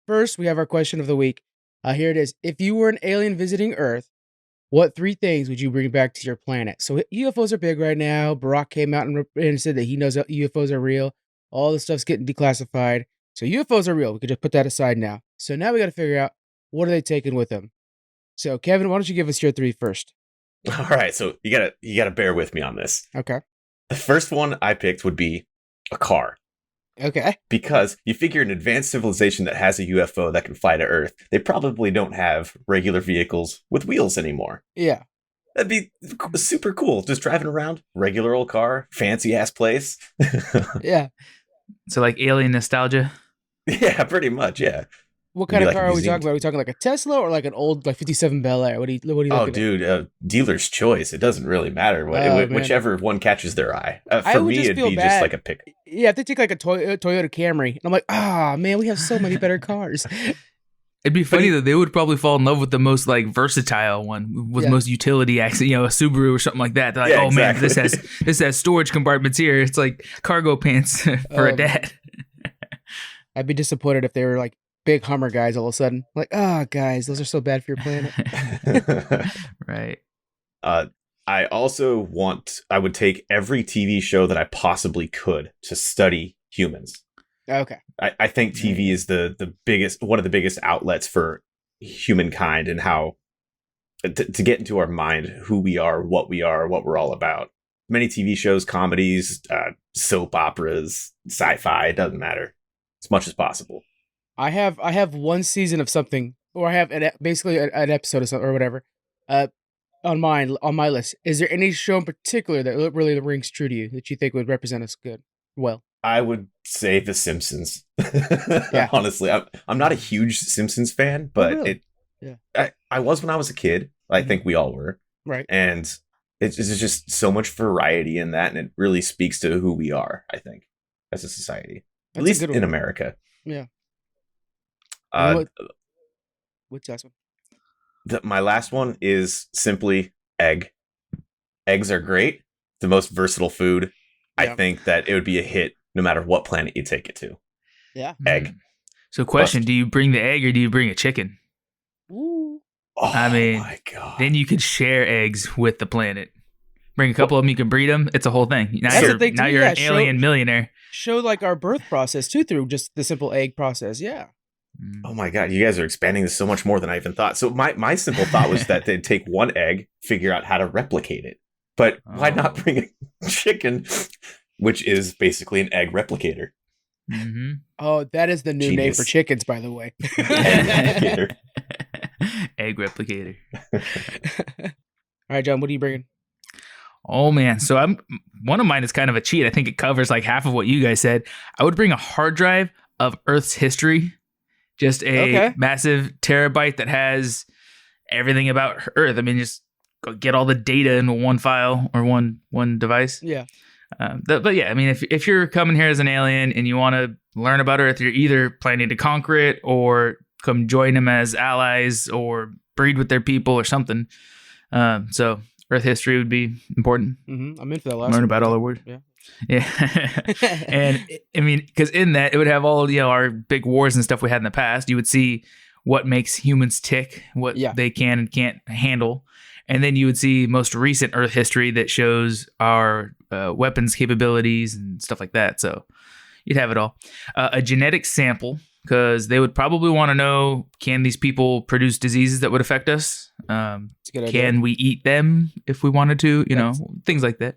first, we have our question of the week. Here it is. If you were an alien visiting Earth, what 3 things would you bring back to your planet? So UFOs are big right now. Barack came out and said that he knows that UFOs are real. All the stuff's getting declassified. So UFOs are real. We could just put that aside now. So now we got to figure out, what are they taking with them? So Kevin, why don't you give us your 3 first? All right, so you gotta bear with me on this. Okay. The first one I picked would be a car. Okay. Because you figure an advanced civilization that has a UFO that can fly to Earth, they probably don't have regular vehicles with wheels anymore. Yeah. That'd be super cool. Just driving around, regular old car, fancy ass place. Yeah. So like alien nostalgia? Yeah, pretty much, yeah. What kind of like car a are we museum. talking about? Are we talking like a Tesla or like an old 57 Bel Air? What do you looking Oh, at? dude, dealer's choice. It doesn't really matter. Whichever one catches their eye. I For would me, just it'd feel be bad. just like a pick. Yeah, if they take like a Toyota Camry, and I'm like, man, we have so many better cars. It'd be funny though. They would probably fall in love with the most like versatile one with most utility access, a Subaru or something like that. They're like, Yeah, man, exactly. this has storage compartments here. It's like cargo pants for a dad. I'd be disappointed if they were like big Hummer guys all of a sudden. Like, guys, those are so bad for your planet. Right. I would take every TV show that I possibly could to study humans. Okay. I think TV is one of the biggest outlets for humankind and how to get into our mind who we are, what we're all about. Many TV shows, comedies, soap operas, sci-fi, it doesn't matter. As much as possible. I have one season of something, or I have basically an episode of something or whatever, on my list. Is there any show in particular that really rings true to you that you think would represent us good? Well, I would say The Simpsons. Yeah. Honestly, I'm not a huge Simpsons fan, but really? I was when I was a kid. I think we all were. Right. And it's just so much variety in that, and it really speaks to who we are, I think, as a society. At least in America. Yeah. What's that one? My last one is simply egg. Eggs are great. The most versatile food. Yeah. I think that it would be a hit no matter what planet you take it to. Yeah. Egg. So question, do you bring the egg or do you bring a chicken? Ooh. Oh, I mean, my God. Then you could share eggs with the planet. Bring a couple of them, you can breed them. It's a whole thing. Now you're an alien millionaire. Show like our birth process too through just the simple egg process. Yeah. Oh my God, you guys are expanding this so much more than I even thought. So my simple thought was that they'd take one egg, figure out how to replicate it. But why not bring a chicken, which is basically an egg replicator? Mm-hmm. Oh, that is the new name for chickens, by the way. Egg replicator. Egg replicator. All right, John, what are you bringing? Oh man, so one of mine is kind of a cheat. I think it covers like half of what you guys said. I would bring a hard drive of Earth's history, just a massive terabyte that has everything about Earth. I mean, just go get all the data into one file or one device. Yeah. But yeah, I mean, if you're coming here as an alien and you want to learn about Earth, you're either planning to conquer it or come join them as allies or breed with their people or something. So Earth history would be important. Mm-hmm. I'm in for that last Learn about all the words. Yeah. And I mean, because in that, it would have all, our big wars and stuff we had in the past. You would see what makes humans tick, what they can and can't handle. And then you would see most recent Earth history that shows our weapons capabilities and stuff like that. So you'd have it all. A genetic sample, because they would probably want to know, can these people produce diseases that would affect us? Can we eat them if we wanted to? Things like that.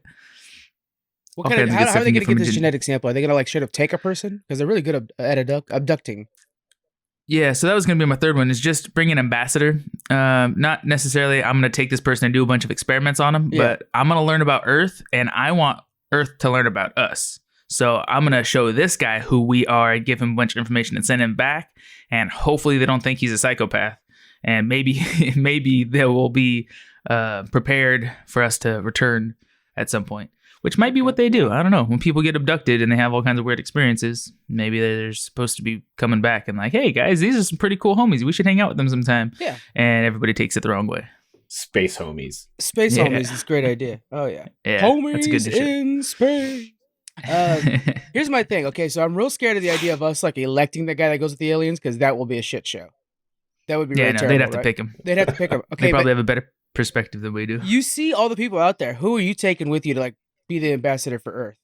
How are they going to get this genetic sample? Are they going to straight up take a person? Because they're really good at abducting. Yeah, so that was going to be my third one, is just bring an ambassador. Not necessarily I'm going to take this person and do a bunch of experiments on them, but I'm going to learn about Earth, and I want Earth to learn about us. So I'm going to show this guy who we are, give him a bunch of information and send him back, and hopefully they don't think he's a psychopath. And maybe they will be prepared for us to return at some point, which might be what they do. I don't know. When people get abducted and they have all kinds of weird experiences, maybe they're supposed to be coming back and like, hey, guys, these are some pretty cool homies. We should hang out with them sometime. Yeah. And everybody takes it the wrong way. Space homies. Space homies is a great idea. Oh, yeah. Yeah, Homies that's good to in space. Here's my thing. Okay, so I'm real scared of the idea of us like electing the guy that goes with the aliens because that will be a shit show. That would be really terrible. They'd have right? to pick him. They'd have to pick him. Okay, They probably but have a better perspective than we do. you see all the people out there. Who are you taking with you to like be the ambassador for Earth?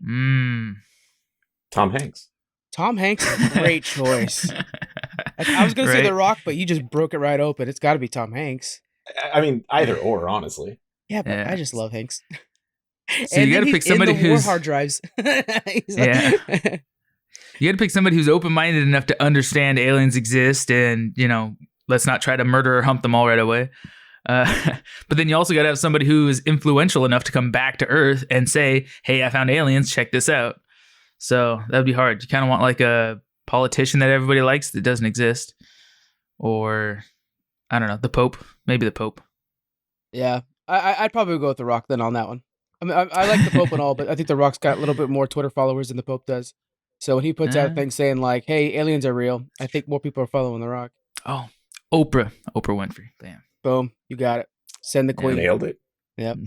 Tom Hanks. Tom Hanks is a great choice. I was gonna say The Rock, but you just broke it right open. It's got to be Tom Hanks. I mean, either or, honestly. Yeah, but I just love Hanks. So you got to pick somebody who's war hard drives. You got to pick somebody who's open-minded enough to understand aliens exist, and let's not try to murder or hump them all right away. But then you also got to have somebody who is influential enough to come back to Earth and say, "Hey, I found aliens. Check this out." So that'd be hard. You kind of want like a politician that everybody likes that doesn't exist, or I don't know, the Pope. Maybe the Pope. Yeah, I'd probably go with The Rock then on that one. I mean, I like the Pope and all, but I think The Rock's got a little bit more Twitter followers than the Pope does. So when he puts out things saying like, "Hey, aliens are real," I think more people are following The Rock. Oh, Oprah Winfrey. Bam. Boom, you got it. Send the Queen. Nailed it. Yep.